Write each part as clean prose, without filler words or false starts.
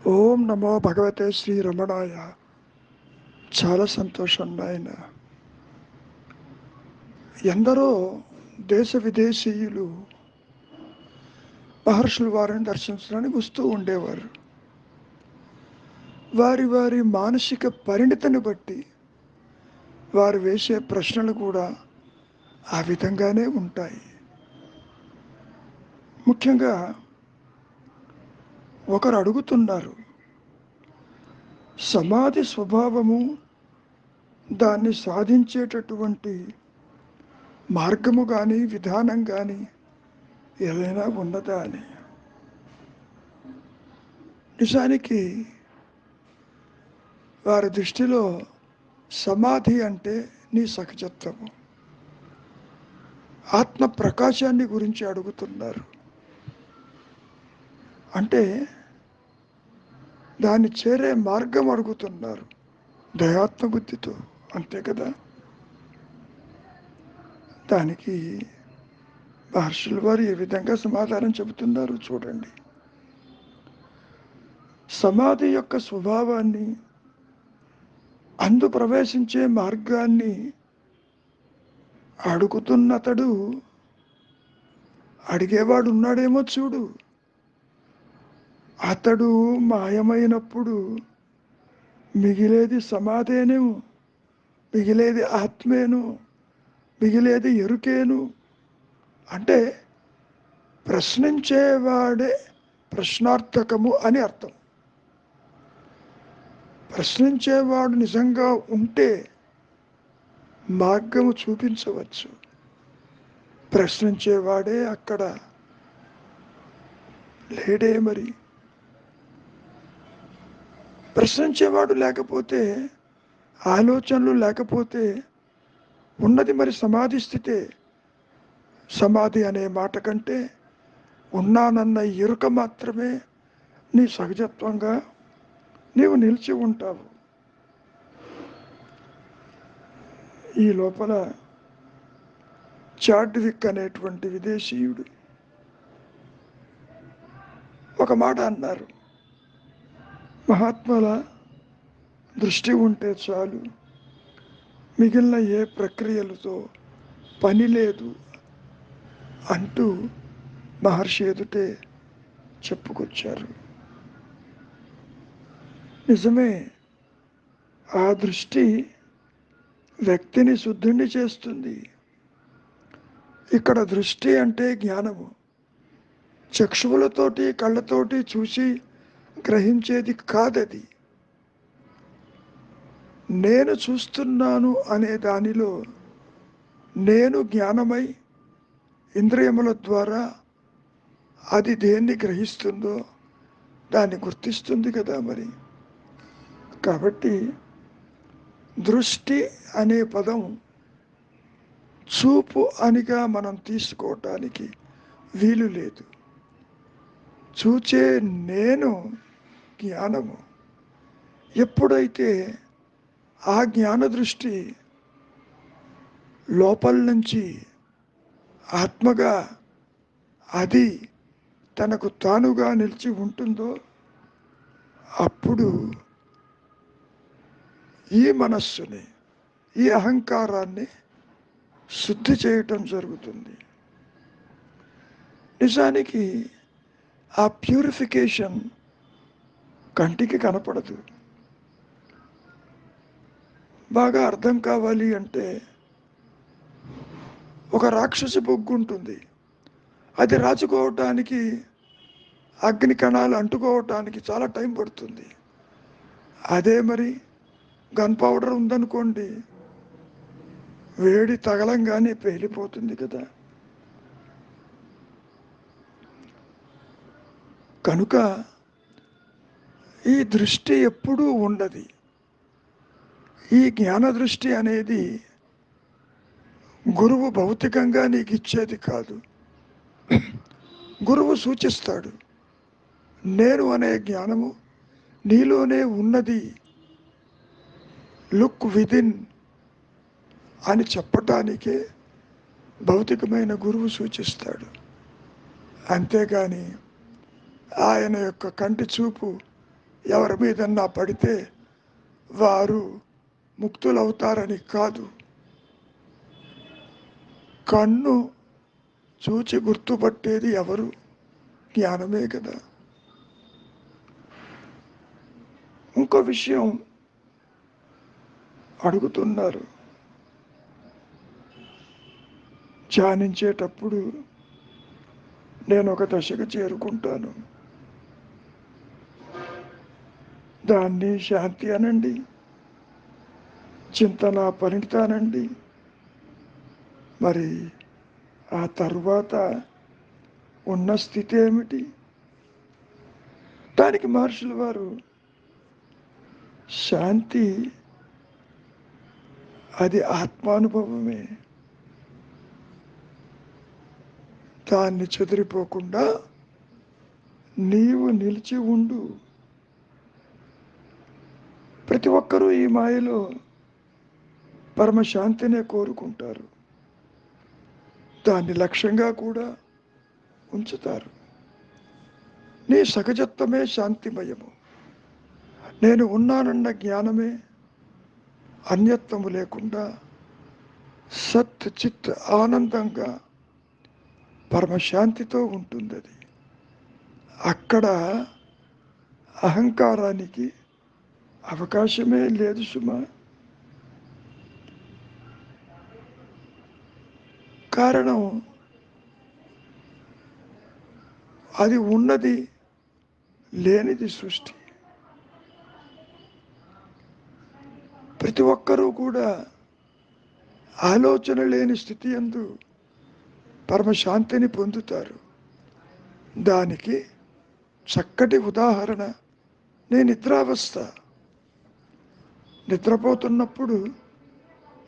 ఓం నమో భగవతే శ్రీ రమణాయ. చాలా సంతోషం నాయన. ఎందరో దేశ విదేశీయులు మహర్షుల వారిని దర్శించడానికి వస్తూ ఉండేవారు. వారి వారి మానసిక పరిణితిని బట్టి వారు వేసే ప్రశ్నలు కూడా ఆ విధంగానే ఉంటాయి. ముఖ్యంగా ఒకరు అడుగుతున్నారు, సమాధి స్వభావము, దాన్ని సాధించేటటువంటి మార్గము కానీ విధానం కానీ ఏదైనా ఉన్నదా అని. నిజానికి వారి దృష్టిలో సమాధి అంటే నీ సహజత్వము, ఆత్మ ప్రకాశాన్ని గురించి అడుగుతున్నారు. అంటే దాన్ని చేరే మార్గం అడుగుతున్నారు దయాత్మ బుద్ధితో, అంతే కదా. దానికి మహర్షులు వారు ఏ విధంగా సమాధానం చెబుతున్నారు చూడండి. సమాధి యొక్క స్వభావాన్ని, అందు ప్రవేశించే మార్గాన్ని అడుగుతున్నతడు అడిగేవాడు ఉన్నాడేమో చూడు. అతడు మాయమైనప్పుడు మిగిలేది సమాధేను, మిగిలేది ఆత్మేను, మిగిలేది ఎరుకేను. అంటే ప్రశ్నించేవాడే ప్రశ్నార్థకము అని అర్థం. ప్రశ్నించేవాడు నిజంగా ఉంటే మార్గము చూపించవచ్చు. ప్రశ్నించేవాడే అక్కడ లేడే. మరి ప్రశ్నించేవాడు లేకపోతే, ఆలోచనలు లేకపోతే ఉన్నది మరి సమాధి స్థితే. సమాధి అనే మాట కంటే ఉన్నానన్న ఎరుక మాత్రమే నీ సహజత్వంగా నీవు నిలిచి ఉంటావు. ఈ లోపల చాడ్విక్ అనేటువంటి విదేశీయుడు ఒక మాట అన్నారు, మహాత్ముల దృష్టి ఉంటే చాలు, మిగిలిన ఏ ప్రక్రియలతో పని లేదు అంటూ మహర్షి ఎదుటే చెప్పుకొచ్చారు. నిజమే, ఆ దృష్టి వ్యక్తిని శుద్ధుణ్ణి చేస్తుంది. ఇక్కడ దృష్టి అంటే జ్ఞానము. చక్షువులతోటి కళ్ళతోటి చూసి గ్రహించేది కాదది. నేను చూస్తున్నాను అనే దానిలో నేను జ్ఞానమై ఇంద్రియముల ద్వారా అది దేన్ని గ్రహిస్తుందో దాన్ని గుర్తిస్తుంది కదా మరి. కాబట్టి దృష్టి అనే పదం చూపు అనిగా మనం తీసుకోవటానికి వీలు లేదు. చూచే నేను జ్ఞానము. ఎప్పుడైతే ఆ జ్ఞాన దృష్టి లోపల నుంచి ఆత్మగా అది తనకు తానుగా నిలిచి ఉంటుందో అప్పుడు ఈ మనస్సుని, ఈ అహంకారాన్ని శుద్ధి చేయటం జరుగుతుంది. నిజానికి ఆ ప్యూరిఫికేషన్ కంటికి కనపడదు. బాగా అర్థం కావాలి అంటే ఒక రాక్షసి బొగ్గు ఉంటుంది, అది రాచుకోవటానికి, అగ్ని కణాలు అంటుకోవటానికి చాలా టైం పడుతుంది. అదే మరి గన్ పౌడర్ ఉందనుకోండి, వేడి తగలంగానే పేలిపోతుంది కదా. కనుక ఈ దృష్టి ఎప్పుడూ ఉండదు. ఈ జ్ఞాన దృష్టి అనేది గురువు భౌతికంగా నీకు ఇచ్చేది కాదు. గురువు సూచిస్తాడు, నేను అనే జ్ఞానము నీలోనే ఉన్నది, లుక్ విదిన్ అని చెప్పటానికే భౌతికమైన గురువు సూచిస్తాడు. అంతేగాని ఆయన యొక్క కంటి చూపు ఎవరి మీదన్నా పడితే వారు ముక్తులవుతారని కాదు. కన్ను చూచి గుర్తుపట్టేది ఎవరు? జ్ఞానమే కదా. ఇంకో విషయం అడుగుతున్నారు. ధ్యానించేటప్పుడు నేను ఒక దశకు చేరుకుంటాను, దాన్ని శాంతి అనండి, చింతన పరిణిత అనండి. మరి ఆ తరువాత ఉన్న స్థితి ఏమిటి? దానికి మహర్షుల వారు శాంతి అది ఆత్మానుభవమే. దాన్ని చెదిరిపోకుండా నీవు నిలిచి ఉండు. ప్రతి ఒక్కరూ ఈ మాయలో పరమశాంతినే కోరుకుంటారు, దాన్ని లక్ష్యంగా కూడా ఉంచుతారు. నీ సహజత్వమే శాంతిమయము. నేను ఉన్నానన్న జ్ఞానమే అన్యత్వము లేకుండా సత్ చిత్ ఆనందంగా పరమశాంతితో ఉంటుంది. అది అక్కడ అహంకారానికి అవకాశమే లేదు సుమా. కారణం అది ఉన్నది లేనిది సృష్టి. ప్రతి ఒక్కరూ కూడా ఆలోచన లేని స్థితి యందు పరమశాంతిని పొందుతారు. దానికి చక్కటి ఉదాహరణ నీ నిద్రావస్థ. నిద్రపోతున్నప్పుడు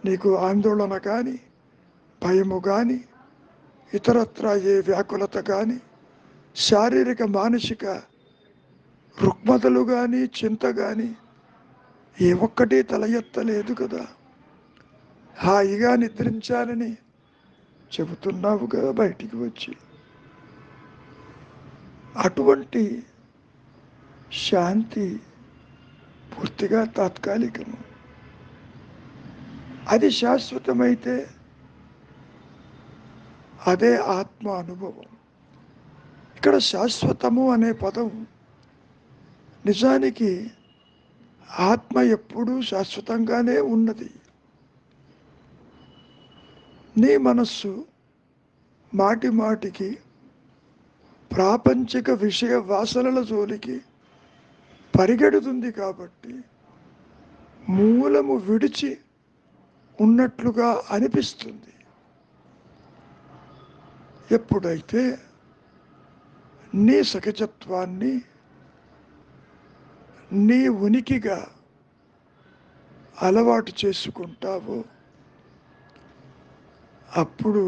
నీకు ఆందోళన కానీ, భయము కానీ, ఇతరత్ర ఏ వ్యాకులత కానీ, శారీరక మానసిక రుగ్మతలు కానీ, చింత కానీ ఏ ఒక్కటి తల ఎత్తలేదు కదా. హాయిగా నిద్రించాలని చెబుతున్నావుగా బయటికి వచ్చి. అటువంటి శాంతి పూర్తిగా తాత్కాలికము. అది శాశ్వతమైతే అదే ఆత్మ అనుభవం. ఇక్కడ శాశ్వతము అనే పదం నిజానికి ఆత్మ ఎప్పుడూ శాశ్వతంగానే ఉన్నది. నీ మనస్సు మాటి మాటికి ప్రాపంచిక విషయ వాసనల జోలికి పరిగెడుతుంది కాబట్టి మూలము విడిచి ఉన్నట్లుగా అనిపిస్తుంది. ఎప్పుడైతే నీ సహజత్వాన్ని నీ ఉనికిగా అలవాటు చేసుకుంటావో అప్పుడు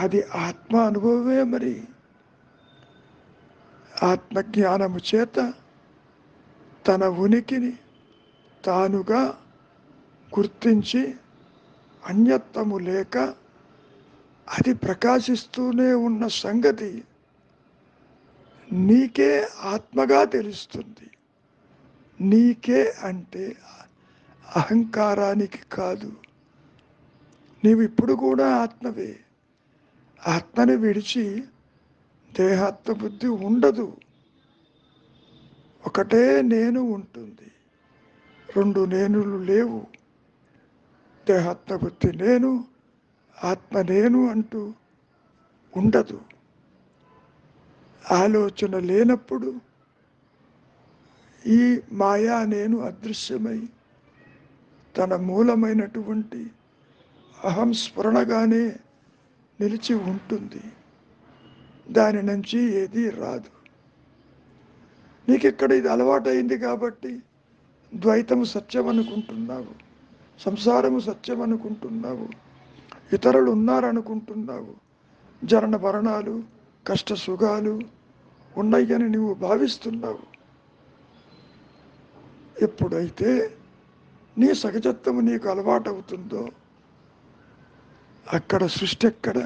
అది ఆత్మ అనుభవమే. మరి ఆత్మజ్ఞానము చేత తన ఉనికిని తానుగా గుర్తించి అన్యత్వము లేక అది ప్రకాశిస్తూనే ఉన్న సంగతి నీకే ఆత్మగా తెలుస్తుంది. నీకే అంటే అహంకారానికి కాదు. నీవు ఇప్పుడు కూడా ఆత్మవే. ఆత్మని విడిచి దేహాత్మ బుద్ధి ఉండదు. ఒకటే నేను ఉంటుంది, రెండు నేనులు లేవు. దేహాత్మ బుద్ధి నేను, ఆత్మ నేను అంటూ ఉండదు. ఆలోచన లేనప్పుడు ఈ మాయా నేను అదృశ్యమై తన మూలమైనటువంటి అహం స్ఫురణగానే నిలిచి ఉంటుంది. దాని నుంచి ఏది రాదు. నీకు ఇక్కడ ఇది అలవాటైంది కాబట్టి ద్వైతము సత్యం అనుకుంటున్నావు, సంసారము సత్యం అనుకుంటున్నావు, ఇతరులు ఉన్నారనుకుంటున్నావు, జనన మరణాలు కష్ట సుఖాలు ఉన్నాయని నువ్వు భావిస్తున్నావు. ఎప్పుడైతే నీ సహజత్వము నీకు అలవాటవుతుందో అక్కడ సృష్టి ఎక్కడ,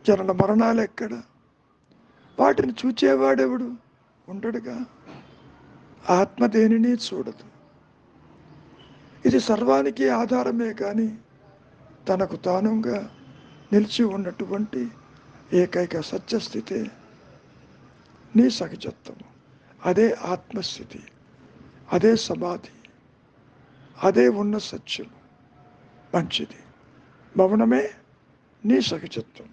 జనన మరణాలు ఎక్కడ? వాటిని చూచేవాడెవడు? ఉండడుగా. ఆత్మ దేనిని చూడదు. ఇది సర్వానికి ఆధారమే కానీ తనకు తానుగా నిలిచి ఉన్నటువంటి ఏకైక సత్యస్థితే నీ సహజత్వము. అదే ఆత్మస్థితి, అదే సమాధి, అదే ఉన్న సత్యము. మంచిది. మౌనమే నీ సహజత్వం.